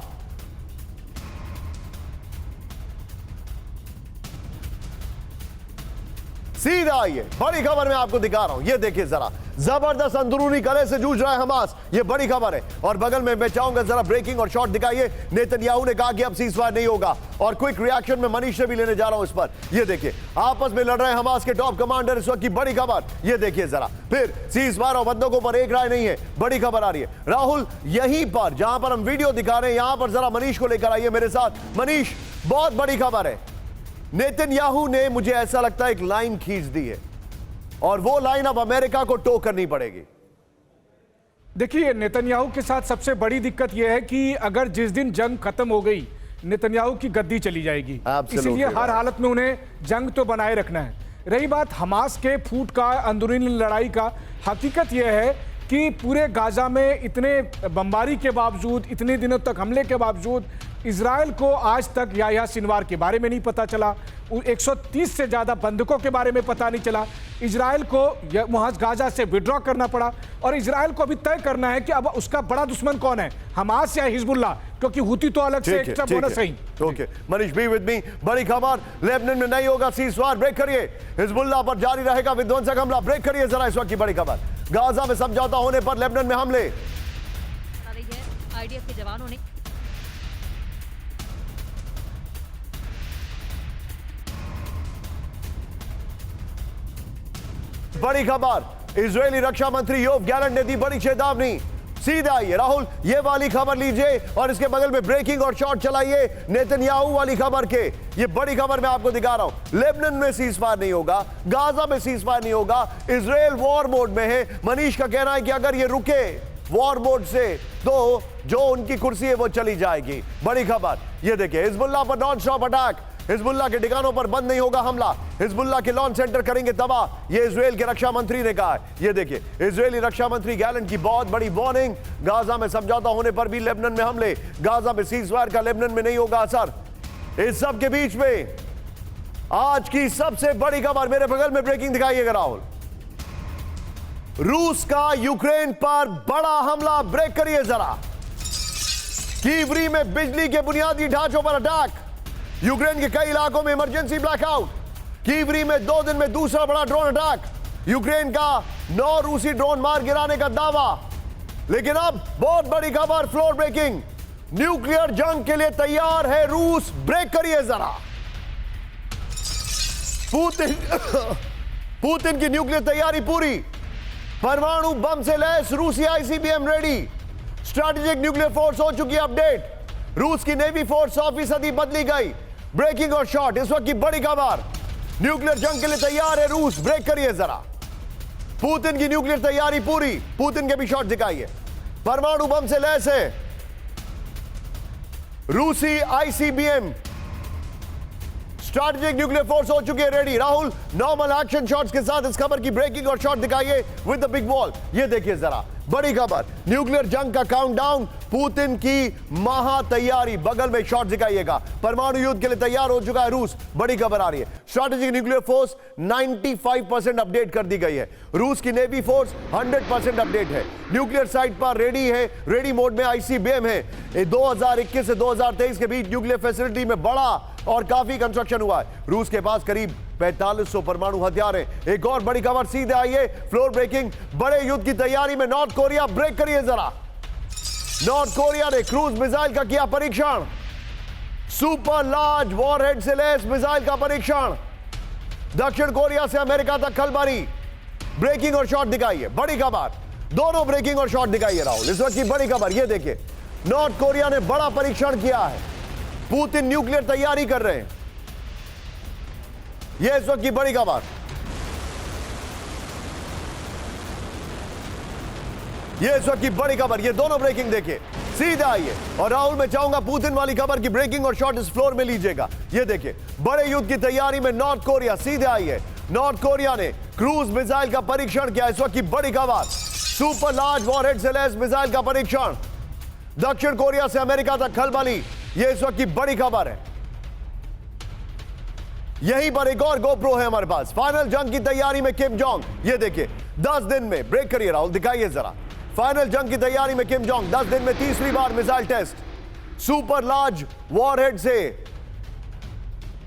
सीधा आइए, बड़ी खबर मैं आपको दिखा रहा हूं, ये देखिए जरा, जबरदस्त अंदरूनी कलह से जूझ रहा है हमास, ये बड़ी खबर है। और बगल में मैं चाहूंगा जरा ब्रेकिंग और शॉट दिखाइए। नेतन्याहू ने कहा कि अब सीजफायर नहीं होगा, और क्विक रिएक्शन में मनीष से भी लेने जा रहा हूं इस पर। ये देखिए, आपस में लड़ रहे हैं हमास के टॉप कमांडर, इस वक्त की बड़ी खबर ये देखिए जरा। फिर सीजफायर और बंधकों पर एक राय नहीं है, बड़ी खबर आ रही है। राहुल यहीं पर जहां पर हम वीडियो दिखा रहे हैं, यहां पर जरा मनीष को लेकर आइए मेरे साथ। मनीष, बहुत बड़ी खबर है, नेतन्याहू ने, मुझे ऐसा लगता है, एक लाइन खींच दी है, और वो लाइन अब अमेरिका को टो करनी पड़ेगी। देखिए, नेतन्याहू के साथ सबसे बड़ी दिक्कत यह है कि अगर जिस दिन जंग खत्म हो गई, नेतन्याहू की गद्दी चली जाएगी। इसलिए हर हालत में उन्हें जंग तो बनाए रखना है। रही बात हमास के फूट का, अंदरूनी लड़ाई का, हकीकत यह है कि पूरे गाजा में इतने बमबारी के बावजूद, इतने दिनों तक हमले के बावजूद, इजराइल को आज तक याह्या सिनवार के बारे में नहीं पता चला, 130 से ज्यादा बंधकों के बारे में पता नहीं चला। इजराइल को वहां गाजा से विड्रॉ करना पड़ा, और इजराइल को अभी तय करना है कि अब उसका बड़ा दुश्मन कौन है, हमास या हिजबुल्लाह, क्योंकि हुती तो अलग से एक्स्ट्रा बोनस है। Okay Manish, be with me. बड़ी खबर, लेबनान में नहीं होगा सीजफायर। ब्रेक करिए, हिजबुल्लाह पर जारी रहेगा विध्वंसक हमला। ब्रेक करिए जरा इस वक्त की बड़ी खबर, गाजा में समझौता होने पर लेबनान में हमले। आईडीएफ के जवानों ने बड़ी खबर, इजरायली रक्षा मंत्री योव गैलेंट ने दी बड़ी चेतावनी। सीधे आइए राहुल, ये वाली खबर लीजिए और इसके बगल में ब्रेकिंग और शॉट चलाइए नेतन्याहू वाली खबर के। ये बड़ी खबर मैं आपको दिखा रहा हूं, लेबनान में सीजफायर नहीं होगा, गाजा में सीजफायर नहीं होगा, इजराइल वॉर मोड में है। मनीष का कहना है कि अगर ये रुके वॉर मोड से तो जो उनकी कुर्सी है वो चली जाएगी। बड़ी खबर ये देखिए, हिजबुल्लाह पर नॉन स्टॉप अटैक, हिजबुल्लाह के ठिकानों पर बंद नहीं होगा हमला, हिजबुल्लाह के लॉन्च सेंटर करेंगे तबाह, ये इजराइल के रक्षा मंत्री ने कहा है। ये देखिए, इजरायली रक्षा मंत्री गैलेंट की बहुत बड़ी वार्निंग। गाजा में समझौता होने पर भी लेबनान में हमले, गाजा में सीजफायर का लेबनान में नहीं होगा असर। इस सब के बीच में आज की सबसे बड़ी खबर, मेरे बगल में ब्रेकिंग दिखाइएगा राहुल, रूस का यूक्रेन पर बड़ा हमला। ब्रेक करिए जरा, कीवरी में बिजली के बुनियादी ढांचों पर अटैक, यूक्रेन के कई इलाकों में इमरजेंसी ब्लैकआउट, कीवरी में 2 दिन में दूसरा बड़ा ड्रोन अटैक, यूक्रेन का 9 रूसी ड्रोन मार गिराने का दावा। लेकिन अब बहुत बड़ी खबर, फ्लोर ब्रेकिंग, न्यूक्लियर जंग के लिए तैयार है रूस। ब्रेक करिए जरा, पुतिन की न्यूक्लियर तैयारी पूरी, परमाणु बम से लैस रूसी ICBM ready, strategic nuclear force हो चुकी अपडेट, रूस की नेवी फोर्स 100% बदली गई। ब्रेकिंग और शॉट, इस वक्त की बड़ी खबर, न्यूक्लियर जंग के लिए तैयार है रूस। ब्रेक करिए जरा, पुतिन की न्यूक्लियर तैयारी पूरी, पुतिन के भी शॉट दिखाइए, परमाणु बम से लैस है रूसी आईसीबीएम, स्ट्रैटेजिक न्यूक्लियर फोर्स हो चुकी है ready. Rahul, normal action shots के साथ इस खबर की ब्रेकिंग और शॉट दिखाइए विद द बिग वॉल। ये देखिए जरा, बड़ी खबर, न्यूक्लियर जंग का काउंटडाउन, पुतिन की महा तैयारी, बगल में शॉट दिखाइएगा, परमाणु युद्ध के लिए तैयार हो चुका है रूस। बड़ी खबर आ रही है, स्ट्रैटेजिक न्यूक्लियर फोर्स 95% अपडेट कर दी गई है, रूस की नेवी फोर्स 100% अपडेट है, न्यूक्लियर साइट पर रेडी है, रेडी मोड में आईसीबीएम है। 2021 से 2023 के बीच न्यूक्लियर फैसिलिटी में बड़ा और काफी कंस्ट्रक्शन हुआ है, रूस के पास करीब 4500 परमाणु हथियार हैं। एक और बड़ी खबर, सीधे आइए, फ्लोर ब्रेकिंग, बड़े युद्ध की तैयारी में नॉर्थ नॉर्थ कोरिया, ब्रेक करिए जरा। नॉर्थ कोरिया ने क्रूज मिसाइल का किया परीक्षण, सुपर लार्ज वॉरहेड से लैस मिसाइल का परीक्षण। दक्षिण कोरिया से अमेरिका तक खलबारी, ब्रेकिंग और शॉट दिखाइए, बड़ी खबर, दोनों ब्रेकिंग और शॉट दिखाइए राहुल। इस वक्त की बड़ी खबर ये देखिए, नॉर्थ कोरिया ने बड़ा परीक्षण किया है, पुतिन न्यूक्लियर तैयारी कर रहे हैं, यह इस वक्त की बड़ी खबर। ये इस वक्त की बड़ी खबर, ये दोनों ब्रेकिंग देखिए, सीधा आइए। और राहुल मैं चाहूंगा पुतिन वाली खबर की ब्रेकिंग और शॉट इस फ्लोर में लीजिएगा। ये देखिए, बड़े युद्ध की तैयारी में नॉर्थ कोरिया, सीधे आइए। नॉर्थ कोरिया ने क्रूज मिसाइल का परीक्षण किया, इस वक्त की बड़ी खबर, सुपर लार्ज वॉरहेड से लैस मिसाइल का परीक्षण। दक्षिण कोरिया से अमेरिका तक खलबली, यह इस वक्त की बड़ी खबर है। यहीं पर एक और गोप्रो है हमारे पास, फाइनल जंग की तैयारी में किम जोंग। ये देखिए 10 दिन में, ब्रेक करिए राहुल, दिखाइए जरा, फाइनल जंग की तैयारी में किम जोंग 10 दिन में तीसरी बार missile test. Super large warhead से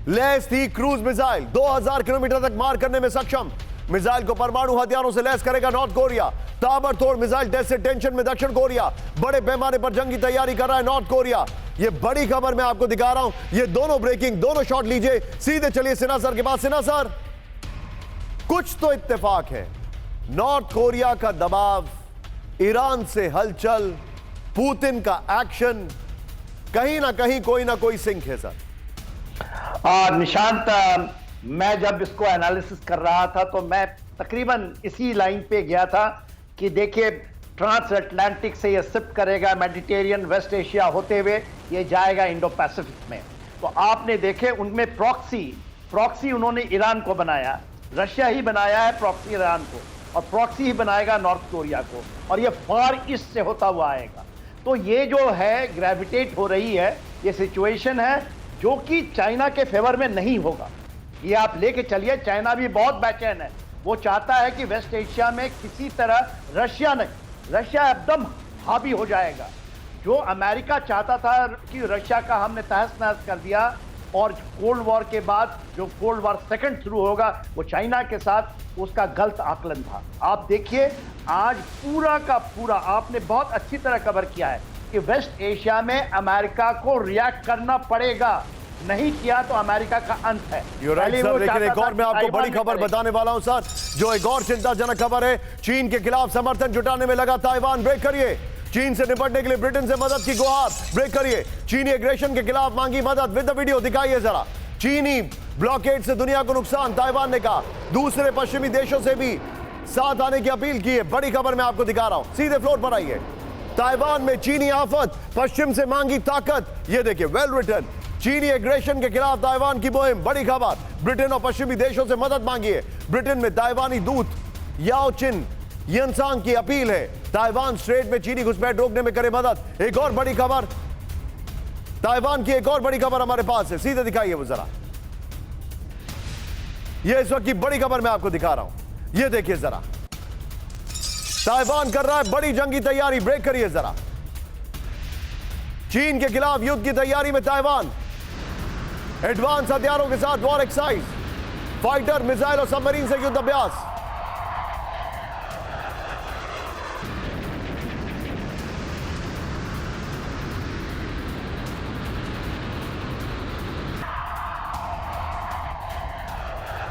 लैस थी क्रूज मिसाइल, 2000 किलोमीटर तक मार करने में सक्षम। मिसाइल को परमाणु हथियारों से लैस करेगा नॉर्थ कोरिया। ताबड़तोड़ मिसाइल टेस्ट से टेंशन में दक्षिण कोरिया, बड़े पैमाने पर जंग की तैयारी कर रहा है नॉर्थ कोरिया। ये बड़ी खबर मैं आपको दिखा रहा हूं, ये दोनों ब्रेकिंग, दोनों शॉट लीजिए, सीधे चलिए सिन्हा सर के पास। सिन्हा सर, कुछ तो इत्तेफाक है, नॉर्थ कोरिया का दबाव, ईरान से हलचल, पुतिन का एक्शन, कहीं ना कहीं कोई ना कोई सिंक है सर। निशांत, मैं जब इसको एनालिसिस कर रहा था तो मैं तकरीबन इसी लाइन पे गया था कि देखिए, ट्रांस अटलांटिक से ये शिफ्ट करेगा, मेडिटेरियन, वेस्ट एशिया होते हुए ये जाएगा इंडो पैसिफिक में। तो आपने देखे उनमें प्रॉक्सी उन्होंने ईरान को बनाया, रशिया ही बनाया है प्रॉक्सी ईरान को, और प्रॉक्सी ही बनाएगा नॉर्थ कोरिया को, और ये फार ईस्ट से होता हुआ आएगा। तो ये जो है ग्रेविटेट हो रही है, ये सिचुएशन है जो कि चाइना के फेवर में नहीं होगा। ये आप लेके चलिए, चाइना भी बहुत बेचैन है, वो चाहता है कि वेस्ट एशिया में किसी तरह रशिया एकदम हावी हो जाएगा। जो अमेरिका चाहता था कि रशिया का हमने तहस नहस कर दिया, और कोल्ड वॉर के बाद जो कोल्ड वॉर सेकंड शुरू होगा वो चाइना के साथ, उसका गलत आकलन था। आप देखिए आज पूरा का पूरा आपने बहुत अच्छी तरह कवर किया है कि वेस्ट एशिया में अमेरिका को रिएक्ट करना पड़ेगा, नहीं किया तो अमेरिका का अंत है। लेकिन एक और मैं आपको बड़ी खबर बताने वाला हूं सर, जो एक और चिंताजनक खबर है, चीन के खिलाफ समर्थन जुटाने में लगा ताइवान। ब्रेक करिए, चीन से निपटने के लिए ब्रिटेन से मदद की गुहार। ब्रेक करिए, चीनी एग्रेशन के खिलाफ मांगी मदद, विद द वीडियो दिखाइए जरा। चीनी ब्लॉकेड से दुनिया को नुकसान, ताइवान ने कहा दूसरे पश्चिमी देशों से भी साथ आने की अपील की है। बड़ी खबर मैं आपको दिखा रहा हूं, सीधे फ्लोर पर आइए। ताइवान में चीनी आफत, पश्चिम से मांगी ताकत। ये देखिए, वेल रिटन, चीनी एग्रेशन के खिलाफ ताइवान की मुहिम, बड़ी खबर, ब्रिटेन और पश्चिमी देशों से मदद मांगी है। ब्रिटेन में ताइवानी दूत याओ चिन यनसांग की अपील है, ताइवान स्ट्रेट में चीनी घुसपैठ रोकने में करे मदद। एक और बड़ी खबर, ताइवान की एक और बड़ी खबर हमारे पास है, सीधे दिखाइए वो जरा। ये इस वक्त की बड़ी खबर मैं आपको दिखा रहा हूं, ये देखिए जरा, ताइवान कर रहा है बड़ी जंगी तैयारी। ब्रेक करिए जरा, चीन के खिलाफ युद्ध की तैयारी में ताइवान, एडवांस हथियारों के साथ वॉर एक्सरसाइज, फाइटर, मिसाइल और सबमरीन से युद्ध अभ्यास।